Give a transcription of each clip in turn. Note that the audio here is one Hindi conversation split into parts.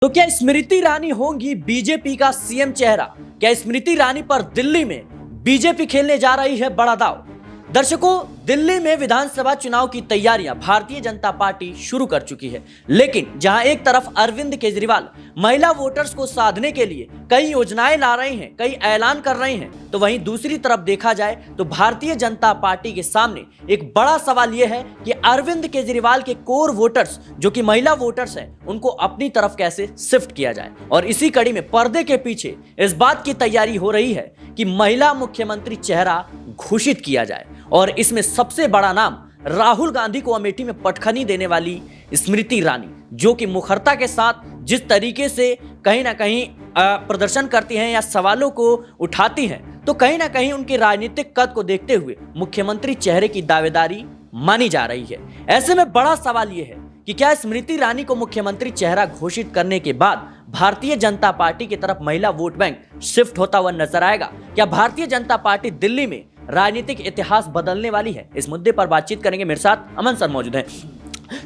तो क्या स्मृति ईरानी होंगी बीजेपी का सीएम चेहरा? क्या स्मृति ईरानी पर दिल्ली में बीजेपी खेलने जा रही है बड़ा दांव? दर्शकों, दिल्ली में विधानसभा चुनाव की तैयारियां भारतीय जनता पार्टी शुरू कर चुकी है, लेकिन जहां एक तरफ अरविंद केजरीवाल महिला वोटर्स को साधने के लिए कई योजनाएं ला रहे हैं, कई ऐलान कर रहे हैं, तो वहीं दूसरी तरफ देखा जाए तो भारतीय जनता पार्टी के सामने एक बड़ा सवाल यह है कि अरविंद केजरीवाल के कोर वोटर्स जो कि महिला वोटर्स हैं, उनको अपनी तरफ कैसे शिफ्ट किया जाए। और इसी कड़ी में पर्दे के पीछे इस बात की तैयारी हो रही है कि महिला मुख्यमंत्री चेहरा घोषित किया जाए, और इसमें सबसे बड़ा नाम राहुल गांधी को अमेठी में पटखनी देने वाली स्मृति ईरानी, जो कि मुखरता के साथ जिस तरीके से कहीं ना कहीं प्रदर्शन करती हैं या सवालों को उठाती हैं, तो कहीं ना कहीं उनके राजनीतिक कद को देखते हुए मुख्यमंत्री चेहरे की दावेदारी मानी जा रही है। ऐसे में बड़ा सवाल यह है कि क्या स्मृति ईरानी को मुख्यमंत्री चेहरा घोषित करने के बाद भारतीय जनता पार्टी की तरफ महिला वोट बैंक शिफ्ट होता हुआ नजर आएगा? क्या भारतीय जनता पार्टी दिल्ली में राजनीतिक इतिहास बदलने वाली है? इस मुद्दे पर बातचीत करेंगे। मेरे साथ अमन सर मौजूद हैं।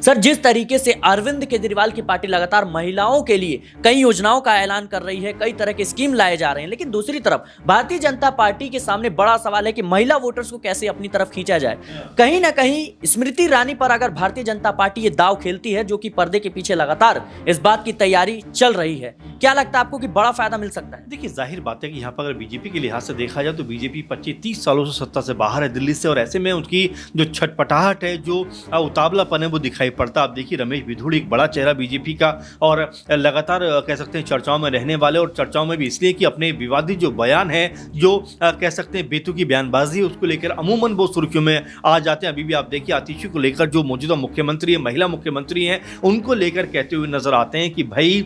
सर, जिस तरीके से अरविंद केजरीवाल की पार्टी लगातार महिलाओं के लिए कई योजनाओं का ऐलान कर रही है, कई तरह के स्कीम लाए जा रहे हैं, लेकिन दूसरी तरफ भारतीय जनता पार्टी के सामने बड़ा सवाल है कि महिला वोटर्स को कैसे अपनी तरफ खींचा जाए। कहीं ना कहीं स्मृति ईरानी पर अगर भारतीय जनता पार्टी ये दाव खेलती है, जो कि पर्दे के पीछे लगातार इस बात की तैयारी चल रही है, क्या लगता है आपको कि बड़ा फायदा मिल सकता है? देखिए, जाहिर बात है कि यहाँ पर अगर बीजेपी के लिहाज से देखा जाए तो बीजेपी 25-30 सालों से सत्ता से बाहर है दिल्ली से, और ऐसे में उनकी जो छटपटाहट है, जो उतावलापन है, वो दिखाई पड़ता। आप देखिए, रमेश बिधूड़ी एक बड़ा चेहरा बीजेपी का, और लगातार कह सकते हैं चर्चाओं में रहने वाले, और चर्चाओं में भी इसलिए कि अपने विवादित जो बयान है, जो कह सकते हैं बेतुकी बयानबाजी है, उसको लेकर अमूमन वो सुर्खियों में आ जाते हैं। अभी भी आप देखिए, आतिशी को लेकर जो मौजूदा मुख्यमंत्री है, महिला मुख्यमंत्री हैं, उनको लेकर कहते हुए नजर आते हैं कि भाई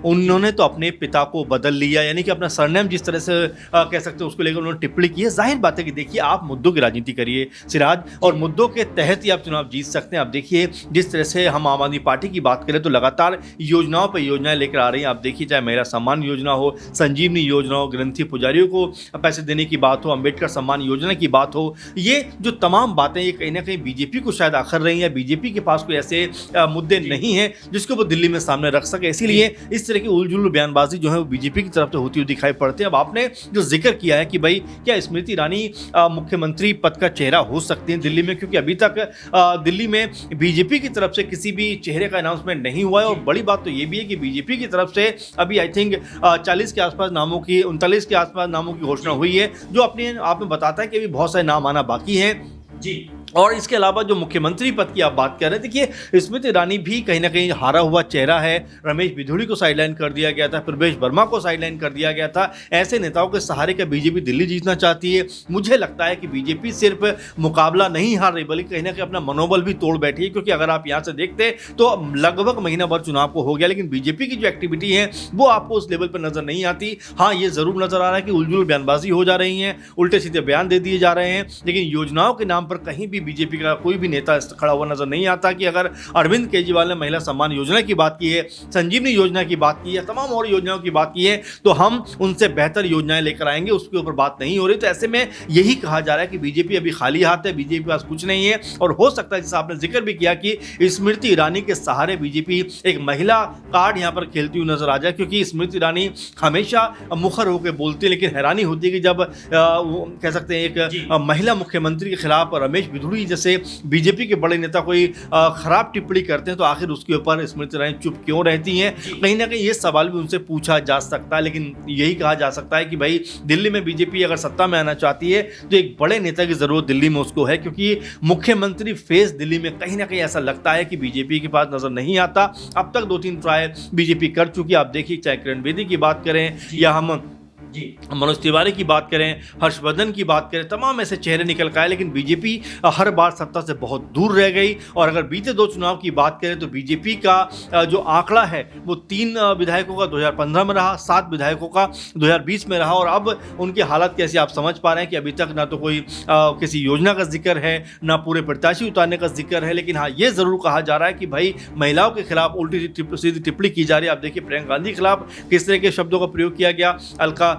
उन्होंने तो अपने पिता को बदल लिया, यानी कि अपना सरनेम जिस तरह से कह सकते हैं उसको लेकर उन्होंने टिप्पणी की है। जाहिर बात है कि देखिए, आप मुद्दों की राजनीति करिए सिराज, और मुद्दों के तहत ही आप चुनाव जीत सकते हैं। आप देखिए, जिस तरह से हम आम आदमी पार्टी की बात करें तो लगातार योजनाओं पर योजनाएं लेकर आ रही हैं। आप देखिए, चाहे महिला सम्मान योजना हो, संजीवनी योजना हो, ग्रंथी पुजारियों को पैसे देने की बात हो, अंबेडकर सम्मान योजना की बात हो, ये जो तमाम बातें ये कहीं ना कहीं बीजेपी को शायद आखिर रही हैं। बीजेपी के पास कोई ऐसे मुद्दे नहीं हैं जिसको वो दिल्ली में सामने रख सके, इसीलिए इस तरह की उलझुल बयानबाजी जो है वो बीजेपी की तरफ से होती हुई दिखाई पड़ती है। अब आपने जो जिक्र किया है कि भाई क्या स्मृति ईरानी मुख्यमंत्री पद का चेहरा हो सकती है दिल्ली में, क्योंकि अभी तक दिल्ली में बीजेपी की तरफ से किसी भी चेहरे का अनाउंसमेंट नहीं हुआ है। और बड़ी बात तो ये भी है कि बीजेपी की तरफ से अभी आई थिंक 40 के आसपास नामों की, 39 के आसपास नामों की घोषणा हुई है, जो अपने आप में बताता है कि अभी बहुत सारे नाम आना बाकी हैं जी। और इसके अलावा जो मुख्यमंत्री पद की आप बात कर रहे हैं, देखिए स्मृति ईरानी भी कहीं ना कहीं हारा हुआ चेहरा है। रमेश बिधूड़ी को साइडलाइन कर दिया गया था, प्रवेश वर्मा को साइडलाइन कर दिया गया था। ऐसे नेताओं के सहारे का बीजेपी दिल्ली जीतना चाहती है। मुझे लगता है कि बीजेपी सिर्फ मुकाबला नहीं हार रही, बल्कि कहीं ना कहीं अपना मनोबल भी तोड़ बैठी है, क्योंकि अगर आप यहाँ से देखते तो लगभग महीना भर चुनाव को हो गया, लेकिन बीजेपी की जो एक्टिविटी है वो आपको उस लेवल पर नजर नहीं आती। हाँ, ये जरूर नजर आ रहा है कि उलझुल बयानबाजी हो जा रही है, उल्टे सीधे बयान दे दिए जा रहे हैं, लेकिन योजनाओं के नाम पर कहीं भी बीजेपी का कोई भी नेता खड़ा हुआ नजर नहीं आता। कि अगर अरविंद केजरीवाल ने महिला सम्मान योजना की बात की है, संजीवनी योजना की बात की है, तमाम और योजनाओं की बात की है, तो हम उनसे बेहतर योजनाएं लेकर आएंगे, उसके ऊपर बात नहीं हो रही। तो ऐसे में यही कहा जा रहा है कि बीजेपी अभी खाली हाथ है, बीजेपी के पास कुछ नहीं है। और हो सकता है, जैसा आपने जिक्र भी किया, कि स्मृति ईरानी के सहारे बीजेपी एक महिला कार्ड यहां पर खेलती हुई नजर आ जाए, क्योंकि स्मृति ईरानी हमेशा मुखर होकर बोलती है, लेकिन हैरानी होती है कि जब कह सकते हैं एक महिला मुख्यमंत्री के खिलाफ रमेश बिधूड़ी जैसे बीजेपी के बड़े नेता कोई खराब टिप्पणी करते हैं, तो आखिर उसके ऊपर स्मृति ईरानी चुप क्यों रहती हैं? कहीं ना कहीं ये सवाल भी उनसे पूछा जा सकता है। लेकिन यही कहा जा सकता है कि भाई दिल्ली में बीजेपी अगर सत्ता में आना चाहती है तो एक बड़े नेता की जरूरत दिल्ली में उसको है, क्योंकि मुख्यमंत्री फेस दिल्ली में कहीं ना कहीं ऐसा लगता है कि बीजेपी के पास नजर नहीं आता। अब तक 2-3 ट्रायल बीजेपी कर चुकी है। आप देखिए, चाहे किरण बेदी की बात करें या हम मनोज तिवारी की बात करें, हर्षवर्धन की बात करें, तमाम ऐसे चेहरे निकल के आए, लेकिन बीजेपी हर बार सत्ता से बहुत दूर रह गई। और अगर बीते 2 चुनाव की बात करें तो बीजेपी का जो आंकड़ा है वो 3 विधायकों का 2015 में रहा, 7 विधायकों का 2020 में रहा, और अब उनकी हालत कैसी आप समझ पा रहे हैं कि अभी तक ना तो कोई किसी योजना का जिक्र है, ना पूरे प्रत्याशी उतारने का जिक्र है। लेकिन हाँ, ये जरूर कहा जा रहा है कि भाई महिलाओं के खिलाफ उल्टी सीधी टिप्पणी की जा रही है। आप देखिए, प्रियंका गांधी के खिलाफ किस तरह के शब्दों का प्रयोग किया गया, अलका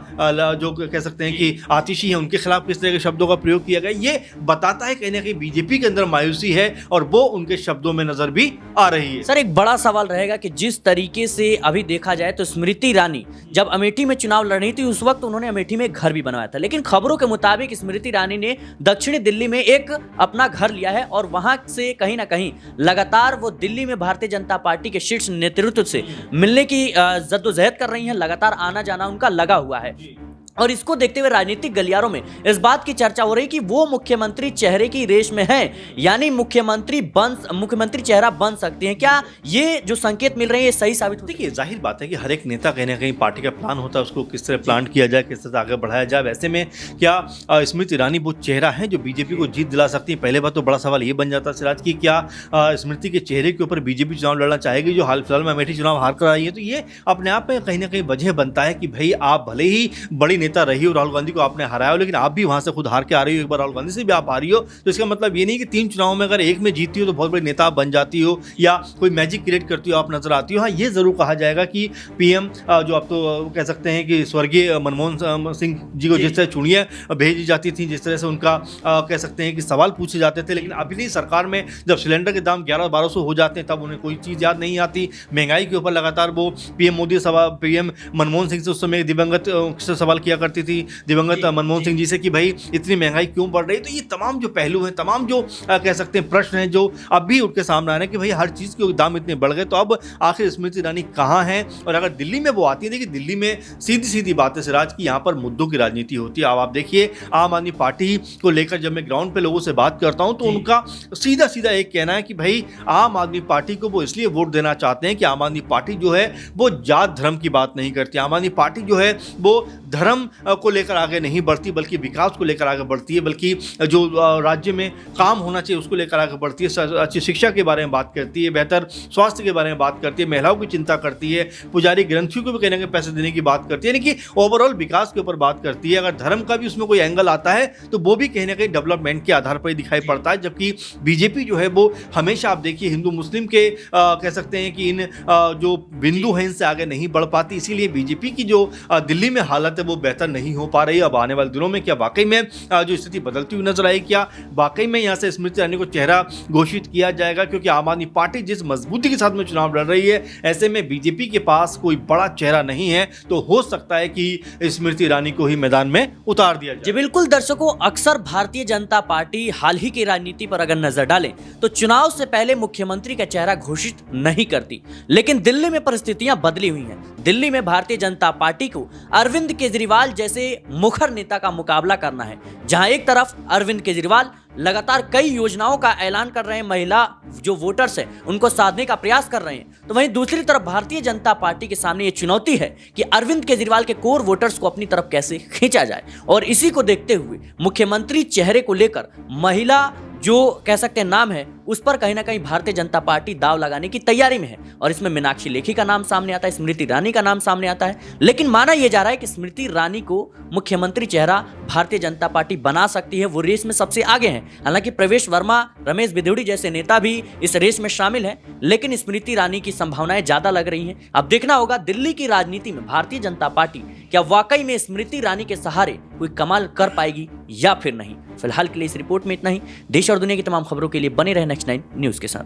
जो कह सकते हैं कि आतिशी है उनके खिलाफ किस तरह के शब्दों का प्रयोग किया गया, ये बताता है कहीं ना कहीं बीजेपी के अंदर मायूसी है और वो उनके शब्दों में नजर भी आ रही है। सर, एक बड़ा सवाल रहेगा कि जिस तरीके से अभी देखा जाए तो स्मृति ईरानी जब अमेठी में चुनाव लड़ रही थी उस वक्त उन्होंने अमेठी में एक घर भी बनवाया था, लेकिन खबरों के मुताबिक स्मृति ईरानी ने दक्षिणी दिल्ली में एक अपना घर लिया है और वहां से कहीं ना कहीं लगातार वो दिल्ली में भारतीय जनता पार्टी के शीर्ष नेतृत्व से मिलने की जद्दोजहद कर रही हैं। लगातार आना जाना उनका लगा हुआ है और इसको देखते हुए राजनीतिक गलियारों में इस बात की चर्चा हो रही कि वो मुख्यमंत्री चेहरे की रेस में है, यानी मुख्यमंत्री चेहरा बन सकती हैं। क्या ये जो संकेत मिल रहे हैं ये सही साबित होती है? देखिए, जाहिर बात है कि हर एक नेता कहीं ना कहीं पार्टी का प्लान होता है, उसको किस तरह प्लान किया जाए, किस तरह से आगे बढ़ाया जाए। वैसे में क्या स्मृति ईरानी वो चेहरा है जो बीजेपी को जीत दिला सकती है? पहले बात तो बड़ा सवाल ये बन जाता है सिराज की, क्या स्मृति के चेहरे के ऊपर बीजेपी चुनाव लड़ना चाहेगी जो हाल फिलहाल में अमेठी चुनाव हार कर आई है? तो ये अपने आप में कहीं ना कहीं वजह बनता है कि भाई आप भले ही बड़ी नेता रही हो, राहुल गांधी को आपने हराया हो, लेकिन आप भी वहां से खुद हार के आ रही हो, एक बार राहुल गांधी से भी आप हारी हो, तो इसका मतलब ये नहीं कि 3 चुनाव में अगर एक में जीती हो तो बहुत बड़ी नेता बन जाती हो या कोई मैजिक क्रिएट करती हो आप नजर आती हो। हाँ, ये जरूर कहा जाएगा कि पीएम जो आप तो कह सकते हैं कि स्वर्गीय मनमोहन सिंह जी को जिस तरह चुनियां भेजी जाती थी, जिस तरह से उनका कह सकते हैं कि सवाल पूछे जाते थे, लेकिन अभी सरकार में जब सिलेंडर के दाम 1100-1200 हो जाते हैं तब उन्हें कोई चीज़ याद नहीं आती। महंगाई के ऊपर लगातार वो पीएम मनमोहन सिंह से उस समय दिवंगत से सवाल किया करती थी, दिवंगत मनमोहन सिंह जी से कि भाई इतनी महंगाई क्यों बढ़ रही है। तो ये तमाम जो पहलू हैं, तमाम जो कह सकते हैं प्रश्न हैं जो अब भी उठ के सामने आ रहे हैं कि भाई हर चीज़ के दाम इतने बढ़ गए, तो अब आखिर स्मृति ईरानी कहाँ हैं? और अगर दिल्ली में वो आती है, देखिए दिल्ली में सीधी सीधी बात है सिराज की, यहाँ पर मुद्दों की राजनीति होती है। अब आप देखिए आम आदमी पार्टी को लेकर जब मैं ग्राउंड पे लोगों से बात करता हूँ तो उनका सीधा सीधा एक कहना है कि भाई आम आदमी पार्टी को वो इसलिए वोट देना चाहते हैं कि आम आदमी पार्टी जो है वो जात धर्म की बात नहीं करती, आम आदमी पार्टी जो है वो धर्म को लेकर आगे नहीं बढ़ती बल्कि विकास को लेकर आगे बढ़ती है, बल्कि जो राज्य में काम होना चाहिए उसको लेकर आगे बढ़ती है, अच्छी शिक्षा के बारे में बात करती है, बेहतर स्वास्थ्य के बारे में बात करती है, महिलाओं की चिंता करती है, पुजारी ग्रंथियों को भी कहने के पैसे देने की बात करती है, यानी कि ओवरऑल विकास के ऊपर बात करती है। अगर धर्म का भी उसमें कोई एंगल आता है तो वो भी कहीं ना कहीं डेवलपमेंट के आधार पर ही दिखाई पड़ता है, जबकि बीजेपी जो है वो हमेशा आप देखिए हिंदू मुस्लिम के कह सकते हैं कि इन जो बिंदु हैं इनसे आगे नहीं बढ़ पाती, इसीलिए बीजेपी की जो दिल्ली में हालत है वो बेहतर नहीं हो पा रही। अब आने वाले दिनों में क्या वाकई में जो स्थिति बदलती हुई नजर आई, क्या वाकई में यहाँ से स्मृति ईरानी को चेहरा घोषित किया जाएगा? क्योंकि आम आदमी पार्टी जिस मजबूती के साथ में चुनाव लड़ रही है, ऐसे में बीजेपी के पास कोई बड़ा चेहरा नहीं है, तो हो सकता है कि स्मृति ईरानी को ही मैदान में उतार दिया जाए। जी बिल्कुल दर्शकों, अक्सर भारतीय जनता पार्टी हाल ही की राजनीति पर अगर नजर डालें तो चुनाव से पहले मुख्यमंत्री का चेहरा घोषित नहीं करती, लेकिन दिल्ली में परिस्थितियां बदली हुई हैं। दिल्ली में भारतीय जनता पार्टी को अरविंद केजरीवाल जैसे मुखर नेता का मुकाबला करना है, जहां एक तरफ अरविंद केजरीवाल लगातार कई योजनाओं का ऐलान कर रहे हैं, महिला जो वोटर्स हैं उनको साधने का प्रयास कर रहे हैं, तो वहीं दूसरी तरफ भारतीय जनता पार्टी के सामने ये चुनौती है कि अरविंद केजरीवाल के कोर वोटर्स को अपनी तरफ कैसे खींचा जाए। और इसी को देखते हुए मुख्यमंत्री चेहरे को लेकर महिला जो कह सकते हैं नाम है उस पर कहीं ना कहीं भारतीय जनता पार्टी दाव लगाने की तैयारी में है, और इसमें मीनाक्षी लेखी का नाम सामने आता है, स्मृति ईरानी का नाम सामने आता है, लेकिन माना यह जा रहा है कि स्मृति ईरानी को मुख्यमंत्री चेहरा भारतीय जनता पार्टी बना सकती है, वो रेस में सबसे आगे हैं। हालांकि प्रवेश वर्मा, रमेश बिधूड़ी जैसे नेता भी इस रेस में शामिल हैं, लेकिन स्मृति ईरानी की संभावनाएं ज्यादा लग रही हैं। अब देखना होगा दिल्ली की राजनीति में भारतीय जनता पार्टी क्या वाकई में स्मृति ईरानी के सहारे कोई कमाल कर पाएगी या फिर नहीं। फिलहाल के लिए इस रिपोर्ट में इतना ही। देश और दुनिया की तमाम खबरों के लिए बने रहे नेक्स्ट 9 न्यूज के साथ।